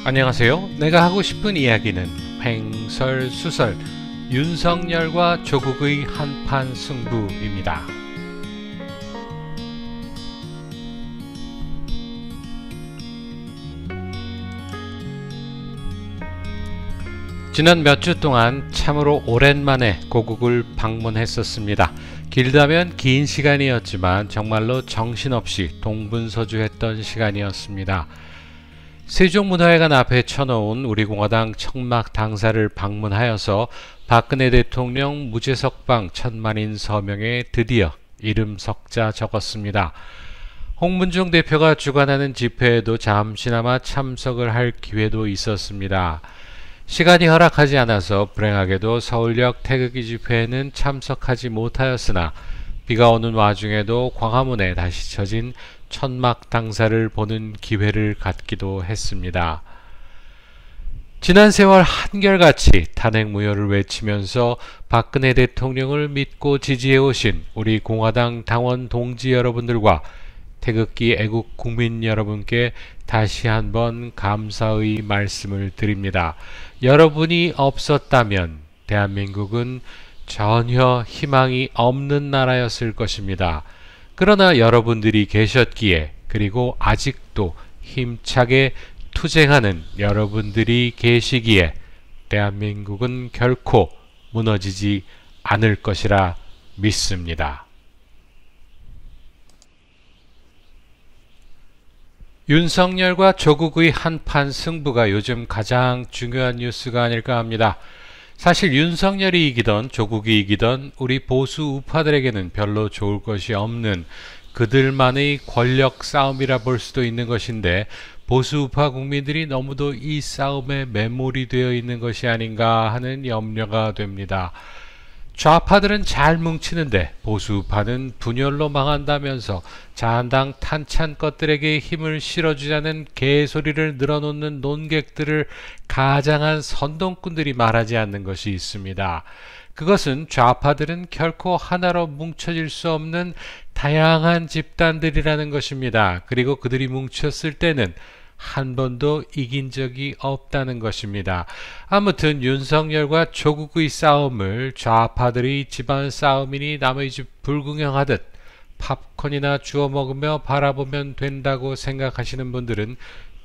안녕하세요. 내가 하고 싶은 이야기는 횡설수설 윤석열과 조국의 한판 승부입니다. 지난 몇 주 동안 참으로 오랜만에 고국을 방문했었습니다. 길다면 긴 시간이었지만 정말로 정신없이 동분서주했던 시간이었습니다. 세종문화회관 앞에 쳐놓은 우리 공화당 천막 당사를 방문하여서 박근혜 대통령 무죄석방 천만인 서명에 드디어 이름 석자 적었습니다. 홍문종 대표가 주관하는 집회에도 잠시나마 참석을 할 기회도 있었습니다. 시간이 허락하지 않아서 불행하게도 서울역 태극기 집회에는 참석하지 못하였으나 비가 오는 와중에도 광화문에 다시 쳐진 천막 당사를 보는 기회를 갖기도 했습니다. 지난 세월 한결같이 탄핵무효를 외치면서 박근혜 대통령을 믿고 지지해오신 우리 공화당 당원 동지 여러분들과 태극기 애국 국민 여러분께 다시 한번 감사의 말씀을 드립니다. 여러분이 없었다면 대한민국은 전혀 희망이 없는 나라였을 것입니다. 그러나 여러분들이 계셨기에, 그리고 아직도 힘차게 투쟁하는 여러분들이 계시기에 대한민국은 결코 무너지지 않을 것이라 믿습니다. 윤석열과 조국의 한판 승부가 요즘 가장 중요한 뉴스가 아닐까 합니다. 사실 윤석열이 이기던 조국이 이기던 우리 보수 우파들에게는 별로 좋을 것이 없는 그들만의 권력 싸움이라 볼 수도 있는 것인데, 보수 우파 국민들이 너무도 이 싸움에 매몰이 되어 있는 것이 아닌가 하는 염려가 됩니다. 좌파들은 잘 뭉치는데 보수 우파는 분열로 망한다면서 자한당 탄찬 것들에게 힘을 실어주자는 개소리를 늘어놓는 논객들을 가장한 선동꾼들이 말하지 않는 것이 있습니다. 그것은 좌파들은 결코 하나로 뭉쳐질 수 없는 다양한 집단들이라는 것입니다. 그리고 그들이 뭉쳤을 때는 한 번도 이긴 적이 없다는 것입니다. 아무튼 윤석열과 조국의 싸움을 좌파들이 집안 싸움이니 남의 집 불구경하듯 팝콘이나 주워 먹으며 바라보면 된다고 생각하시는 분들은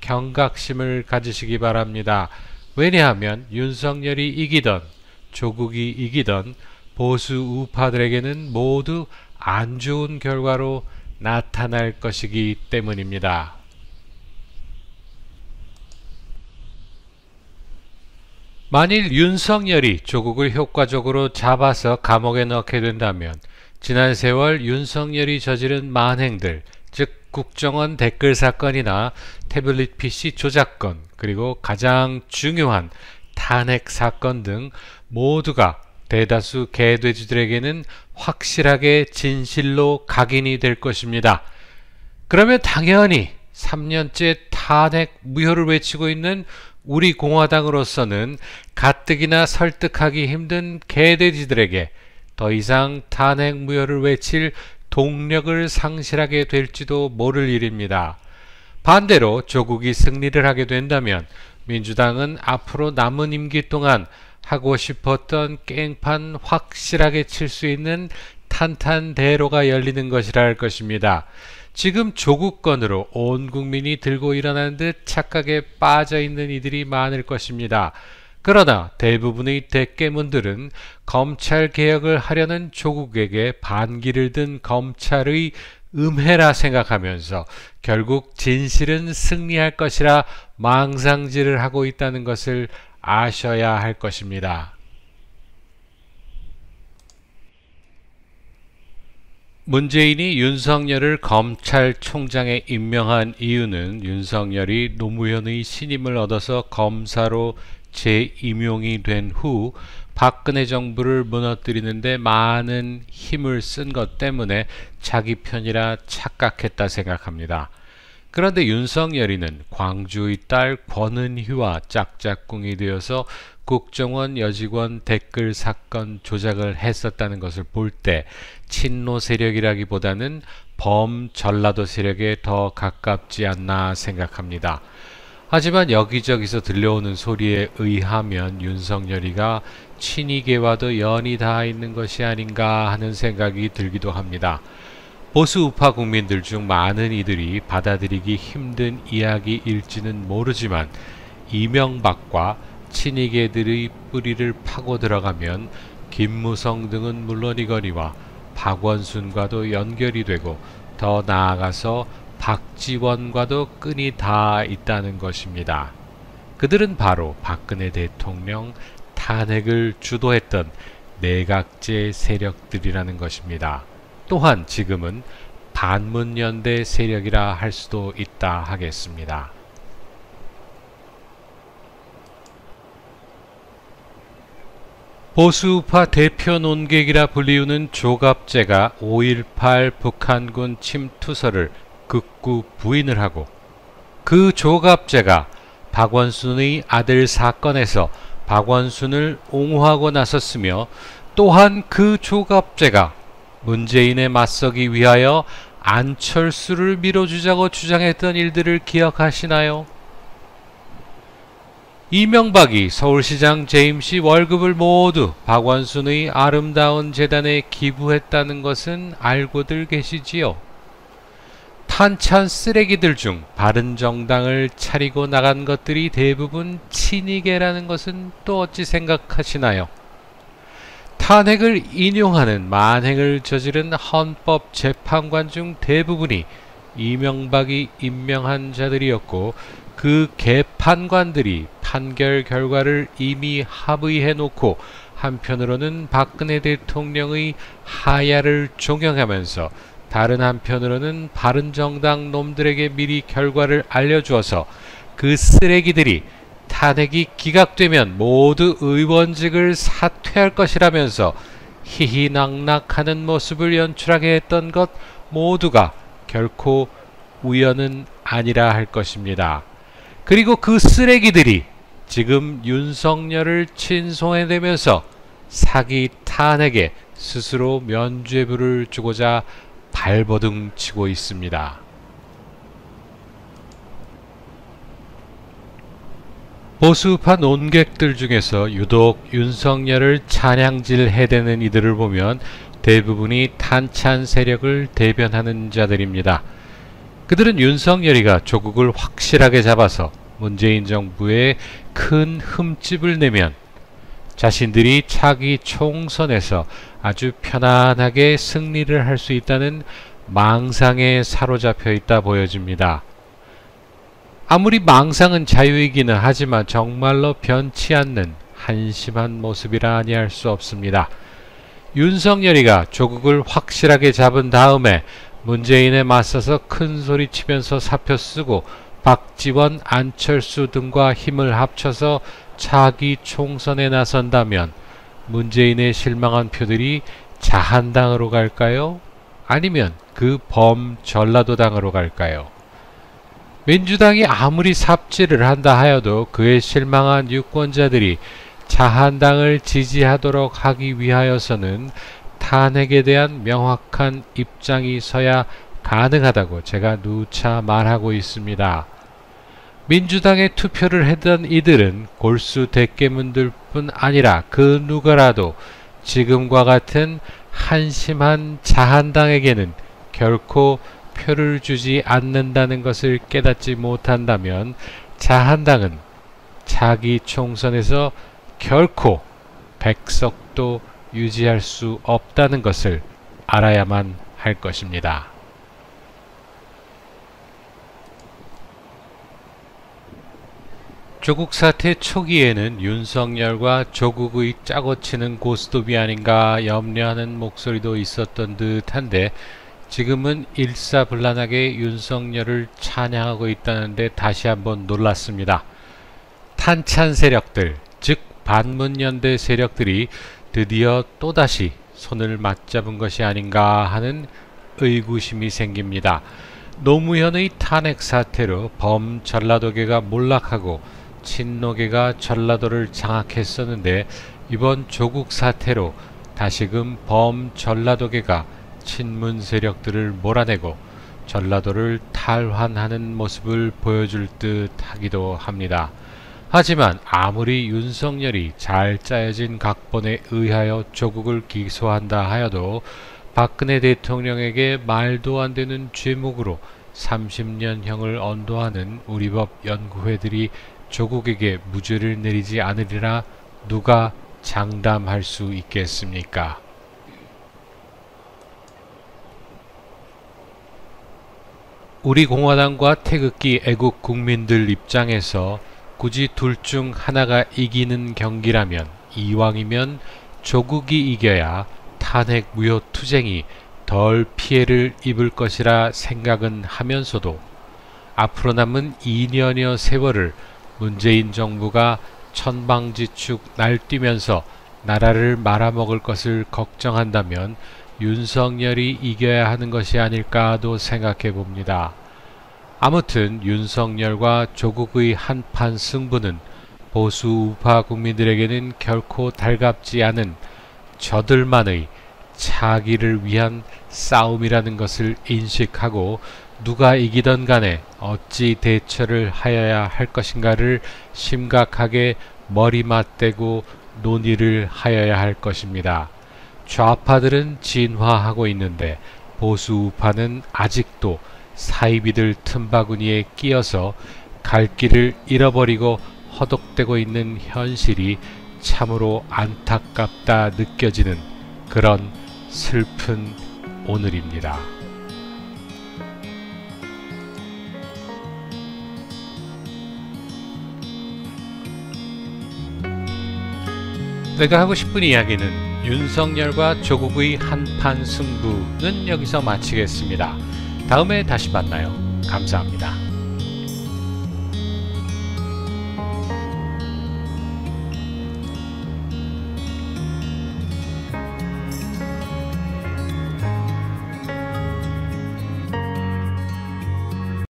경각심을 가지시기 바랍니다. 왜냐하면 윤석열이 이기던 조국이 이기던 보수 우파들에게는 모두 안 좋은 결과로 나타날 것이기 때문입니다. 만일 윤석열이 조국을 효과적으로 잡아서 감옥에 넣게 된다면 지난 세월 윤석열이 저지른 만행들, 즉 국정원 댓글 사건이나 태블릿 PC 조작건, 그리고 가장 중요한 탄핵 사건 등 모두가 대다수 개돼지들에게는 확실하게 진실로 각인이 될 것입니다. 그러면 당연히 3년째 탄핵 무효를 외치고 있는 우리 공화당으로서는 가뜩이나 설득하기 힘든 개돼지들에게 더 이상 탄핵 무효를 외칠 동력을 상실하게 될지도 모를 일입니다. 반대로 조국이 승리를 하게 된다면 민주당은 앞으로 남은 임기 동안 하고 싶었던 깽판 확실하게 칠 수 있는 탄탄대로가 열리는 것이라 할 것입니다. 지금 조국건으로 온 국민이 들고 일어나는 듯 착각에 빠져있는 이들이 많을 것입니다. 그러나 대부분의 대깨문들은 검찰개혁을 하려는 조국에게 반기를 든 검찰의 음해라 생각하면서 결국 진실은 승리할 것이라 망상질을 하고 있다는 것을 아셔야 할 것입니다. 문재인이 윤석열을 검찰총장에 임명한 이유는 윤석열이 노무현의 신임을 얻어서 검사로 재임용이 된 후 박근혜 정부를 무너뜨리는 데 많은 힘을 쓴 것 때문에 자기 편이라 착각했다 생각합니다. 그런데 윤석열이는 광주의 딸 권은희와 짝짝꿍이 되어서 국정원 여직원 댓글 사건 조작을 했었다는 것을 볼 때 친노 세력이라기보다는 범전라도 세력에 더 가깝지 않나 생각합니다. 하지만 여기저기서 들려오는 소리에 의하면 윤석열이가 친이계와도 연이 닿아 있는 것이 아닌가 하는 생각이 들기도 합니다. 보수 우파 국민들 중 많은 이들이 받아들이기 힘든 이야기일지는 모르지만 이명박과 친이계들의 뿌리를 파고 들어가면 김무성 등은 물론이거니와 박원순과도 연결이 되고 더 나아가서 박지원과도 끈이 닿아 있다는 것입니다. 그들은 바로 박근혜 대통령 탄핵을 주도했던 내각제 세력들이라는 것입니다. 또한 지금은 반문연대 세력이라 할 수도 있다 하겠습니다. 보수우파 대표 논객이라 불리우는 조갑제가 5.18 북한군 침투설을 극구 부인을 하고 그 조갑제가 박원순의 아들 사건에서 박원순을 옹호하고 나섰으며 또한 그 조갑제가 문재인에 맞서기 위하여 안철수를 밀어주자고 주장했던 일들을 기억하시나요? 이명박이 서울시장 재임시 월급을 모두 박원순의 아름다운 재단에 기부했다는 것은 알고들 계시지요? 탄찬 쓰레기들 중 바른정당을 차리고 나간 것들이 대부분 친이계라는 것은 또 어찌 생각하시나요? 탄핵을 인용하는 만행을 저지른 헌법재판관 중 대부분이 이명박이 임명한 자들이었고 그 개판관들이 판결 결과를 이미 합의해 놓고 한편으로는 박근혜 대통령의 하야를 종용하면서 다른 한편으로는 바른정당 놈들에게 미리 결과를 알려주어서 그 쓰레기들이 탄핵이 기각되면 모두 의원직을 사퇴할 것이라면서 희희낙낙하는 모습을 연출하게 했던 것 모두가 결코 우연은 아니라 할 것입니다. 그리고 그 쓰레기들이 지금 윤석열을 친송해내면서 사기 탄핵에 스스로 면죄부를 주고자 발버둥 치고 있습니다. 보수우파 논객들 중에서 유독 윤석열을 찬양질 해대는 이들을 보면 대부분이 탄찬 세력을 대변하는 자들입니다. 그들은 윤석열이가 조국을 확실하게 잡아서 문재인 정부에 큰 흠집을 내면 자신들이 차기 총선에서 아주 편안하게 승리를 할 수 있다는 망상에 사로잡혀 있다 보여집니다. 아무리 망상은 자유이기는 하지만 정말로 변치 않는 한심한 모습이라 아니할 수 없습니다. 윤석열이가 조국을 확실하게 잡은 다음에 문재인에 맞서서 큰 소리 치면서 사표 쓰고 박지원, 안철수 등과 힘을 합쳐서 차기 총선에 나선다면 문재인의 실망한 표들이 자한당으로 갈까요? 아니면 그 범전라도당으로 갈까요? 민주당이 아무리 삽질을 한다 하여도 그의 실망한 유권자들이 자한당을 지지하도록 하기 위하여서는 탄핵에 대한 명확한 입장이 서야 가능하다고 제가 누차 말하고 있습니다. 민주당에 투표를 했던 이들은 골수 대깨문들 뿐 아니라 그 누구라도 지금과 같은 한심한 자한당에게는 결코 표를 주지 않는다는 것을 깨닫지 못한다면 자한당은 차기 총선에서 결코 백석도 유지할 수 없다는 것을 알아야만 할 것입니다. 조국 사태 초기에는 윤석열과 조국의 짜고치는 고스톱이 아닌가 염려하는 목소리도 있었던 듯한데 지금은 일사불란하게 윤석열을 찬양하고 있다는데 다시 한번 놀랐습니다. 탄찬 세력들, 즉 반문연대 세력들이 드디어 또다시 손을 맞잡은 것이 아닌가 하는 의구심이 생깁니다. 노무현의 탄핵 사태로 범전라도계가 몰락하고 친노계가 전라도를 장악했었는데 이번 조국 사태로 다시금 범전라도계가 친문 세력들을 몰아내고 전라도를 탈환하는 모습을 보여줄 듯 하기도 합니다. 하지만 아무리 윤석열이 잘 짜여진 각본에 의하여 조국을 기소한다 하여도 박근혜 대통령에게 말도 안 되는 죄목으로 30년형을 언도하는 우리 법 연구회들이 조국에게 무죄를 내리지 않으리라 누가 장담할 수 있겠습니까? 우리 공화당과 태극기 애국 국민들 입장에서 굳이 둘 중 하나가 이기는 경기라면 이왕이면 조국이 이겨야 탄핵 무효 투쟁이 덜 피해를 입을 것이라 생각은 하면서도 앞으로 남은 2년여 세월을 문재인 정부가 천방지축 날뛰면서 나라를 말아먹을 것을 걱정한다면 윤석열이 이겨야 하는 것이 아닐까도 생각해 봅니다. 아무튼 윤석열과 조국의 한판 승부는 보수 우파 국민들에게는 결코 달갑지 않은 저들만의 차기를 위한 싸움이라는 것을 인식하고 누가 이기던 간에 어찌 대처를 하여야 할 것인가를 심각하게 머리맞대고 논의를 하여야 할 것입니다. 좌파들은 진화하고 있는데 보수 우파는 아직도 사이비들 틈바구니에 끼어서 갈 길을 잃어버리고 허덕대고 있는 현실이 참으로 안타깝다 느껴지는 그런 슬픈 오늘입니다. 내가 하고 싶은 이야기는 윤석열과 조국의 한판 승부는 여기서 마치겠습니다. 다음에 다시 만나요. 감사합니다.